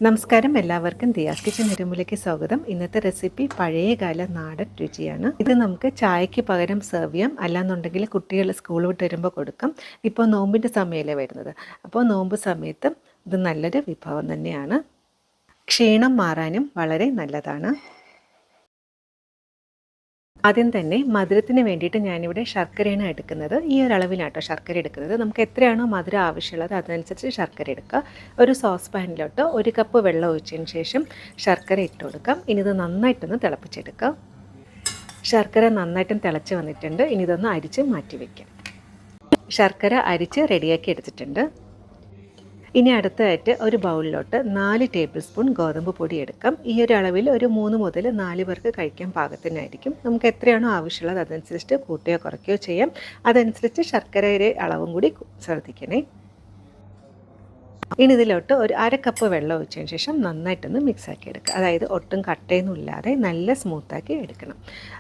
നമസ്കാരം, എല്ലാവർക്കും ദിയാസ് കിച്ചൻ നെരുമുലയ്ക്ക് സ്വാഗതം. ഇന്നത്തെ റെസിപ്പി പഴയകാല നാടൻ രുചിയാണ്. ഇത് നമുക്ക് ചായയ്ക്ക് പകരം സെർവ് ചെയ്യാം, അല്ലാന്നുണ്ടെങ്കിൽ കുട്ടികൾ സ്കൂൾ വിട്ട് വരുമ്പോൾ കൊടുക്കാം. ഇപ്പോൾ നോമ്പിൻ്റെ സമയമല്ലേ വരുന്നത്, അപ്പോൾ നോമ്പ് സമയത്ത് ഇത് നല്ലൊരു വിഭവം തന്നെയാണ്. ക്ഷീണം മാറാനും വളരെ നല്ലതാണ്. ആദ്യം തന്നെ മധുരത്തിന് വേണ്ടിയിട്ട് ഞാനിവിടെ ശർക്കരയാണ് എടുക്കുന്നത്. ഈ ഒരു അളവിലാട്ടോ ശർക്കര എടുക്കുന്നത്. നമുക്ക് എത്രയാണോ മധുരം ആവശ്യമുള്ളത് അതനുസരിച്ച് ശർക്കര എടുക്കുക. ഒരു സോസ് പാനിലോട്ട് 1 കപ്പ് വെള്ളം ഒഴിച്ചതിന് ശേഷം ശർക്കര ഇട്ട് കൊടുക്കാം. ഇനി ഇത് നന്നായിട്ടൊന്ന് തിളപ്പിച്ചെടുക്കാം. ശർക്കര നന്നായിട്ടും തിളച്ച് വന്നിട്ടുണ്ട്. ഇനി ഇതൊന്ന് അരിച്ച് മാറ്റി വയ്ക്കാം. ശർക്കര അരിച്ച് റെഡിയാക്കി എടുത്തിട്ടുണ്ട്. ഇനി അടുത്തതായിട്ട് ഒരു ബൗളിലോട്ട് 4 ടേബിൾ സ്പൂൺ ഗോതമ്പ് പൊടി എടുക്കാം. ഈ ഒരു അളവിൽ ഒരു 3 മുതൽ 4 പേർക്ക് കഴിക്കാൻ പാകത്തിനായിരിക്കും. നമുക്ക് എത്രയാണോ ആവശ്യമുള്ളത് അതനുസരിച്ച് കൂട്ടുകയോ കുറയ്ക്കുകയോ ചെയ്യാം. അതനുസരിച്ച് ശർക്കരയുടെ അളവും കൂടി ശ്രദ്ധിക്കണേ. ഇനി ഇതിലോട്ട് ഒരു 1/2 കപ്പ് വെള്ളം ഒഴിച്ചതിന് ശേഷം നന്നായിട്ടൊന്ന് മിക്സാക്കി എടുക്കുക. അതായത് ഒട്ടും കട്ടയൊന്നും ഇല്ലാതെ നല്ല സ്മൂത്താക്കി എടുക്കണം.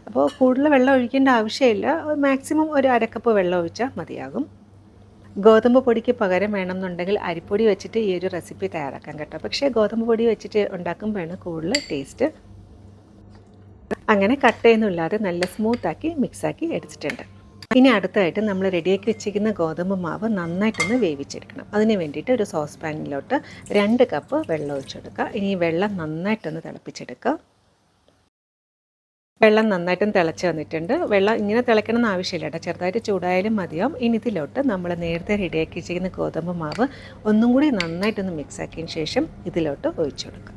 അപ്പോൾ കൂടുതൽ വെള്ളം ഒഴിക്കേണ്ട ആവശ്യമില്ല. മാക്സിമം ഒരു 1/2 കപ്പ് വെള്ളം ഒഴിച്ചാൽ മതിയാകും. ഗോതമ്പ് പൊടിക്ക് പകരം വേണമെന്നുണ്ടെങ്കിൽ അരിപ്പൊടി വെച്ചിട്ട് ഈ ഒരു റെസിപ്പി തയ്യാറാക്കാം കേട്ടോ. പക്ഷേ ഗോതമ്പ് പൊടി വെച്ചിട്ട് ഉണ്ടാക്കുമ്പോഴാണ് കൂടുതൽ ടേസ്റ്റ്. അങ്ങനെ കട്ടയൊന്നുമില്ലാതെ നല്ല സ്മൂത്താക്കി മിക്സാക്കി എടുത്തിട്ടുണ്ട്. ഇനി അടുത്തായിട്ട് നമ്മൾ റെഡിയാക്കി വെച്ചിരിക്കുന്ന ഗോതമ്പ് മാവ് നന്നായിട്ടൊന്ന് വേവിച്ചെടുക്കണം. അതിന് വേണ്ടിയിട്ട് ഒരു സോസ് പാനിലോട്ട് 2 കപ്പ് വെള്ളം ഒഴിച്ചെടുക്കുക. ഇനി വെള്ളം നന്നായിട്ടൊന്ന് തിളപ്പിച്ചെടുക്കുക. വെള്ളം നന്നായിട്ടും തിളച്ച് വന്നിട്ടുണ്ട്. വെള്ളം ഇങ്ങനെ തിളയ്ക്കണം എന്ന് ആവശ്യമില്ല കേട്ടോ, ചെറുതായിട്ട് ചൂടായാലും മതിയാവും. ഇനി ഇതിലോട്ട് നമ്മൾ നേരത്തെ റെഡിയാക്കി വെച്ചിരിക്കുന്ന ഗോതമ്പ് മാവ് ഒന്നും കൂടി നന്നായിട്ടൊന്ന് മിക്സാക്കിയതിന് ശേഷം ഇതിലോട്ട് ഒഴിച്ചു കൊടുക്കുക.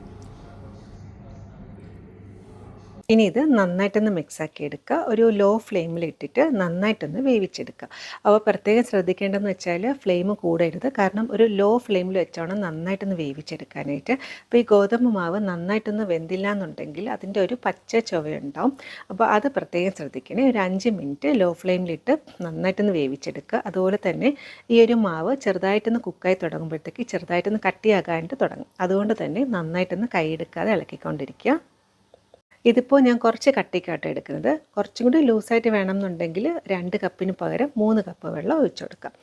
ഇനി ഇത് നന്നായിട്ടൊന്ന് മിക്സാക്കി എടുക്കുക. ഒരു ലോ ഫ്ലെയിമിൽ ഇട്ടിട്ട് നന്നായിട്ടൊന്ന് വേവിച്ചെടുക്കുക. അപ്പോൾ പ്രത്യേകം ശ്രദ്ധിക്കേണ്ടതെന്ന് വെച്ചാൽ ഫ്ലെയിം കൂടരുത്. കാരണം ഒരു ലോ ഫ്ലെയിമിൽ വെച്ചോണം നന്നായിട്ടൊന്ന് വേവിച്ചെടുക്കാനായിട്ട്. അപ്പോൾ ഈ ഗോതമ്പ് മാവ് നന്നായിട്ടൊന്ന് വെന്തില്ല എന്നുണ്ടെങ്കിൽ അതിൻ്റെ ഒരു പച്ച ചുവയുണ്ടാവും. അപ്പോൾ അത് പ്രത്യേകം ശ്രദ്ധിക്കണേ. ഒരു 5 മിനിറ്റ് ലോ ഫ്ലെയിമിലിട്ട് നന്നായിട്ടൊന്ന് വേവിച്ചെടുക്കുക. അതുപോലെ തന്നെ ഈ ഒരു മാവ് ചെറുതായിട്ടൊന്ന് കുക്കായി തുടങ്ങുമ്പോഴത്തേക്ക് ചെറുതായിട്ടൊന്ന് കട്ടിയാകാനായിട്ട് തുടങ്ങും. അതുകൊണ്ട് തന്നെ നന്നായിട്ടൊന്ന് കൈയെടുക്കാതെ ഇളക്കിക്കൊണ്ടിരിക്കുക. ഇതിപ്പോൾ ഞാൻ കുറച്ച് കട്ടിക്കാട്ടോ എടുക്കുന്നത്. കുറച്ചും കൂടി ലൂസായിട്ട് വേണമെന്നുണ്ടെങ്കിൽ 2 കപ്പിന് പകരം 3 കപ്പ് വെള്ളം ഒഴിച്ചു കൊടുക്കാം.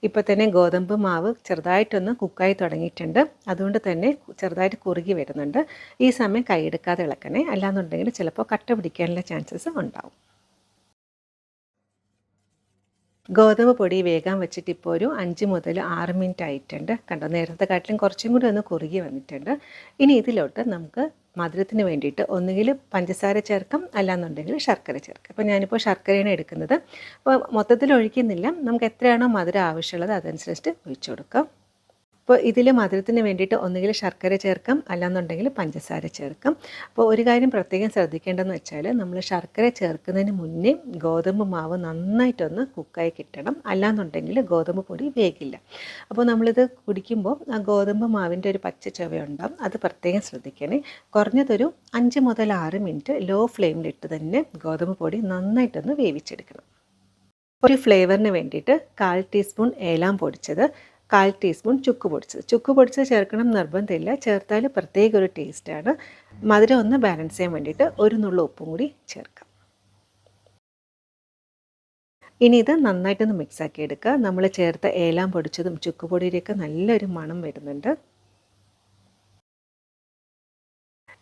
ഇപ്പോൾ തന്നെ ഗോതമ്പ് മാവ് ചെറുതായിട്ടൊന്ന് കുക്കായി തുടങ്ങിയിട്ടുണ്ട്. അതുകൊണ്ട് തന്നെ ചെറുതായിട്ട് കുറുകി വരുന്നുണ്ട്. ഈ സമയം കൈയെടുക്കാതെ ഇളക്കണേ, അല്ലാന്നുണ്ടെങ്കിൽ ചിലപ്പോൾ കട്ട പിടിക്കാനുള്ള ചാൻസസ് ഉണ്ടാവും. ഗോതമ്പ് പൊടി വേഗം വെച്ചിട്ട് ഇപ്പോൾ ഒരു 5 മുതൽ 6 മിനിറ്റ് ആയിട്ടുണ്ട്. കണ്ടോ, നേരത്തെ കാട്ടിലും കുറച്ചും കൂടി ഒന്ന് കുറുകി വന്നിട്ടുണ്ട്. ഇനി ഇതിലോട്ട് നമുക്ക് മധുരത്തിന് വേണ്ടിയിട്ട് ഒന്നുകിൽ പഞ്ചസാര ചേർക്കാം, അല്ലാന്നുണ്ടെങ്കിൽ ശർക്കര ചേർക്കാം. അപ്പോൾ ഞാനിപ്പോൾ ശർക്കരയാണ് എടുക്കുന്നത്. അപ്പോൾ മൊത്തത്തിൽ ഒഴിക്കുന്നില്ല, നമുക്ക് എത്രയാണോ മധുരം ആവശ്യമുള്ളത് അതനുസരിച്ച് ഒഴിച്ചു കൊടുക്കാം. അപ്പോൾ ഇതിൽ മധുരത്തിന് വേണ്ടിയിട്ട് ഒന്നുകിൽ ശർക്കര ചേർക്കാം, അല്ലാന്നുണ്ടെങ്കിൽ പഞ്ചസാര ചേർക്കാം. അപ്പോൾ ഒരു കാര്യം പ്രത്യേകം ശ്രദ്ധിക്കേണ്ടതെന്ന് വെച്ചാൽ നമ്മൾ ശർക്കര ചേർക്കുന്നതിന് മുന്നേ ഗോതമ്പ് മാവ് നന്നായിട്ടൊന്ന് കുക്കായി കിട്ടണം, അല്ലാന്നുണ്ടെങ്കിൽ ഗോതമ്പ് പൊടി വേഗില്ല. അപ്പോൾ നമ്മളിത് കുടിക്കുമ്പോൾ ആ ഗോതമ്പ് മാവിൻ്റെ ഒരു പച്ച ചുവയുണ്ടാകും, അത് പ്രത്യേകം ശ്രദ്ധിക്കണേ. കുറഞ്ഞതൊരു 5 മുതൽ 6 മിനിറ്റ് ലോ ഫ്ലെയിമിലിട്ട് തന്നെ ഗോതമ്പ് പൊടി നന്നായിട്ടൊന്ന് വേവിച്ചെടുക്കണം. ഒരു ഫ്ലേവറിന് വേണ്ടിയിട്ട് 1/4 ടീസ്പൂൺ ഏലം പൊടിച്ചത്, 1/4 ടീസ്പൂൺ ചുക്ക് പൊടിച്ചത്. ചുക്ക് പൊടിച്ചത് ചേർക്കണം നിർബന്ധമില്ല, ചേർത്താൽ പ്രത്യേക ഒരു ടേസ്റ്റാണ്. മധുരം ഒന്ന് ബാലൻസ് ചെയ്യാൻ വേണ്ടിയിട്ട് ഒരു നുള്ളു ഉപ്പും കൂടി ചേർക്കാം. ഇനി ഇത് നന്നായിട്ടൊന്ന് മിക്സാക്കി എടുക്കുക. നമ്മൾ ചേർത്ത ഏലം പൊടിച്ചതും ചുക്ക് പൊടിയുടെയൊക്കെ നല്ലൊരു മണം വരുന്നുണ്ട്.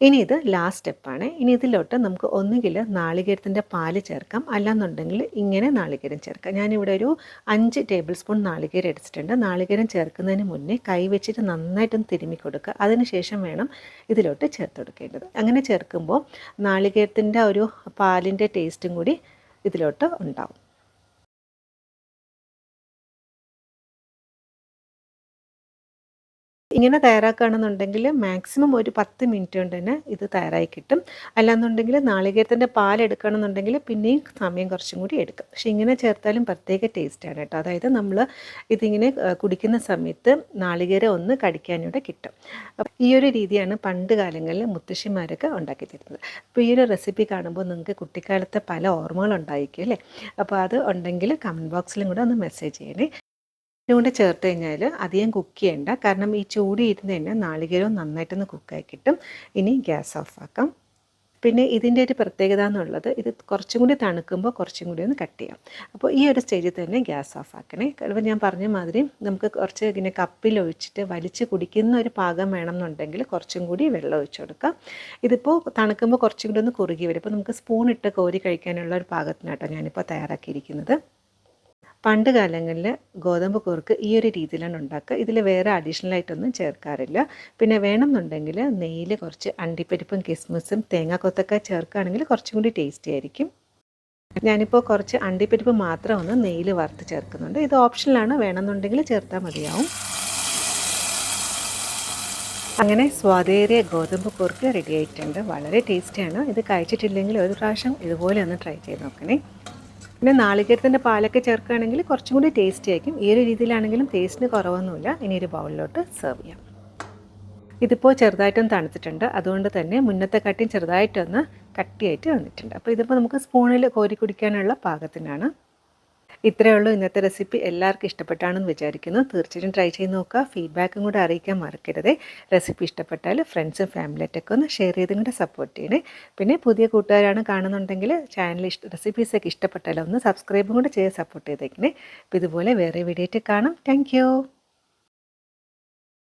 ഇനി ഇത് ലാസ്റ്റ് സ്റ്റെപ്പാണ്. ഇനി ഇതിലോട്ട് നമുക്ക് ഒന്നുകിൽ നാളികേരത്തിൻ്റെ പാല് ചേർക്കാം, അല്ലാന്നുണ്ടെങ്കിൽ ഇങ്ങനെ നാളികേരം ചേർക്കാം. ഞാനിവിടെ ഒരു 5 ടേബിൾ സ്പൂൺ നാളികേരം എടുത്തിട്ടുണ്ട്. നാളികേരം ചേർക്കുന്നതിന് മുന്നേ കൈ വെച്ചിട്ട് നന്നായിട്ടൊന്ന് തിരുമ്മി കൊടുക്കുക. അതിനുശേഷം വേണം ഇതിലോട്ട് ചേർത്ത് കൊടുക്കേണ്ടത്. അങ്ങനെ ചേർക്കുമ്പോൾ നാളികേരത്തിൻ്റെ ഒരു പാലിൻ്റെ ടേസ്റ്റും കൂടി ഇതിലോട്ട് ഉണ്ടാവും. ഇങ്ങനെ തയ്യാറാക്കുകയാണെന്നുണ്ടെങ്കിൽ മാക്സിമം ഒരു 10 മിനിറ്റ് കൊണ്ട് തന്നെ ഇത് തയ്യാറായി കിട്ടും. അല്ലാന്നുണ്ടെങ്കിൽ നാളികേരത്തിൻ്റെ പാലെടുക്കുകയാണെന്നുണ്ടെങ്കിൽ പിന്നെയും സമയം കുറച്ചും കൂടി എടുക്കും. പക്ഷേ ഇങ്ങനെ ചേർത്താലും പ്രത്യേക ടേസ്റ്റാണ് കേട്ടോ. അതായത് നമ്മൾ ഇതിങ്ങനെ കുടിക്കുന്ന സമയത്ത് നാളികേരം ഒന്ന് കടിക്കാനൂടെ കിട്ടും. ഈ ഒരു രീതിയാണ് പണ്ട് കാലങ്ങളിൽ മുത്തശ്ശിമാരൊക്കെ ഉണ്ടാക്കി തരുന്നത്. അപ്പോൾ ഈ ഒരു റെസിപ്പി കാണുമ്പോൾ നിങ്ങൾക്ക് കുട്ടിക്കാലത്തെ പല ഓർമ്മകളുണ്ടായിരിക്കും അല്ലേ? അപ്പോൾ അത് ഉണ്ടെങ്കിൽ കമൻറ്റ് ബോക്സിലും കൂടെ ഒന്ന് മെസ്സേജ് ചെയ്യണേ. കൂടെ ചേർത്ത് കഴിഞ്ഞാൽ അധികം കുക്ക് ചെയ്യേണ്ട, കാരണം ഈ ചൂട് ഇരുന്ന് തന്നെ നാളികേരവും നന്നായിട്ടൊന്ന് കുക്കായി കിട്ടും. ഇനി ഗ്യാസ് ഓഫ് ആക്കാം. പിന്നെ ഇതിൻ്റെ ഒരു പ്രത്യേകത എന്നുള്ളത് ഇത് കുറച്ചും കൂടി തണുക്കുമ്പോൾ കുറച്ചും കൂടി ഒന്ന് കട്ട് ചെയ്യാം. അപ്പോൾ ഈ ഒരു സ്റ്റേജിൽ തന്നെ ഗ്യാസ് ഓഫ് ആക്കണേ. കാരണം ഞാൻ പറഞ്ഞ മാതിരി നമുക്ക് കുറച്ച് ഇങ്ങനെ കപ്പിൽ ഒഴിച്ചിട്ട് വലിച്ച് കുടിക്കുന്ന ഒരു പാകം വേണമെന്നുണ്ടെങ്കിൽ കുറച്ചും കൂടി വെള്ളം ഒഴിച്ച് കൊടുക്കാം. ഇതിപ്പോൾ തണുക്കുമ്പോൾ കുറച്ചും കൂടി ഒന്ന് കുറുകി വരും. ഇപ്പോൾ നമുക്ക് സ്പൂണിട്ട് കോരി കഴിക്കാനുള്ള ഒരു പാകത്തിനാട്ടോ ഞാനിപ്പോൾ തയ്യാറാക്കിയിരിക്കുന്നത്. പണ്ട് കാലങ്ങളിൽ ഗോതമ്പ് കുറുക്ക് ഈ ഒരു രീതിയിലാണ് ഉണ്ടാക്കുക. ഇതിൽ വേറെ അഡീഷണൽ ആയിട്ടൊന്നും ചേർക്കാറില്ല. പിന്നെ വേണമെന്നുണ്ടെങ്കിൽ നെയ്യിൽ കുറച്ച് അണ്ടിപ്പരിപ്പും കിസ്മിസും തേങ്ങാക്കൊത്തൊക്കെ ചേർക്കുകയാണെങ്കിൽ കുറച്ചും കൂടി ടേസ്റ്റി ആയിരിക്കും. ഞാനിപ്പോൾ കുറച്ച് അണ്ടിപ്പരിപ്പ് മാത്രം ഒന്ന് നെയ്യിൽ വറുത്ത് ചേർക്കുന്നുണ്ട്. ഇത് ഓപ്ഷനിലാണ്, വേണമെന്നുണ്ടെങ്കിൽ ചേർത്താൽ മതിയാവും. അങ്ങനെ സ്വാദേറിയ ഗോതമ്പ് കുറുക്ക് റെഡി ആയിട്ടുണ്ട്. വളരെ ടേസ്റ്റിയാണ്. ഇത് കഴിച്ചിട്ടില്ലെങ്കിൽ ഒരു പ്രാവശ്യം ഇതുപോലെ ഒന്ന് ട്രൈ ചെയ്ത് നോക്കണേ. പിന്നെ നാളികേരത്തിൻ്റെ പാലൊക്കെ ചേർക്കുകയാണെങ്കിൽ കുറച്ചും കൂടി ടേസ്റ്റി ആയിരിക്കും. ഈ ഒരു രീതിയിലാണെങ്കിലും ടേസ്റ്റിന് കുറവൊന്നുമില്ല. ഇനി ഒരു ബൗളിലോട്ട് സെർവ് ചെയ്യാം. ഇതിപ്പോൾ ചെറുതായിട്ടൊന്ന് തണുത്തിട്ടുണ്ട്. അതുകൊണ്ട് തന്നെ മുന്നത്തെ കട്ടിയും ചെറുതായിട്ടൊന്ന് കട്ടിയായിട്ട് വന്നിട്ടുണ്ട്. അപ്പോൾ ഇതിപ്പോൾ നമുക്ക് സ്പൂണിൽ കോരി കുടിക്കാനുള്ള പാകത്തിനാണ്. ഇത്രയേ ഉള്ളൂ ഇന്നത്തെ റെസിപ്പി. എല്ലാവർക്കും ഇഷ്ടപ്പെട്ടാണെന്ന് വിചാരിക്കുന്നു. തീർച്ചയായിട്ടും ട്രൈ ചെയ്ത് നോക്കുക. ഫീഡ്ബാക്കും കൂടെ അറിയിക്കാൻ മറക്കരുത്. റെസിപ്പി ഇഷ്ടപ്പെട്ടാൽ ഫ്രണ്ട്സും ഫാമിലിയായിട്ടൊക്കെ ഒന്ന് ഷെയർ ചെയ്തും കൂടെ സപ്പോർട്ട് ചെയ്യണേ. പിന്നെ പുതിയ കൂട്ടുകാരാണ് കാണുന്നുണ്ടെങ്കിൽ ചാനൽ റെസിപ്പീസൊക്കെ ഇഷ്ടപ്പെട്ടാലോ ഒന്ന് സബ്സ്ക്രൈബും കൂടെ ചെയ്ത് സപ്പോർട്ട് ചെയ്തേക്കണേ. അപ്പോൾ ഇതുപോലെ വേറെ വീഡിയോ ആയിട്ട് കാണാം. താങ്ക്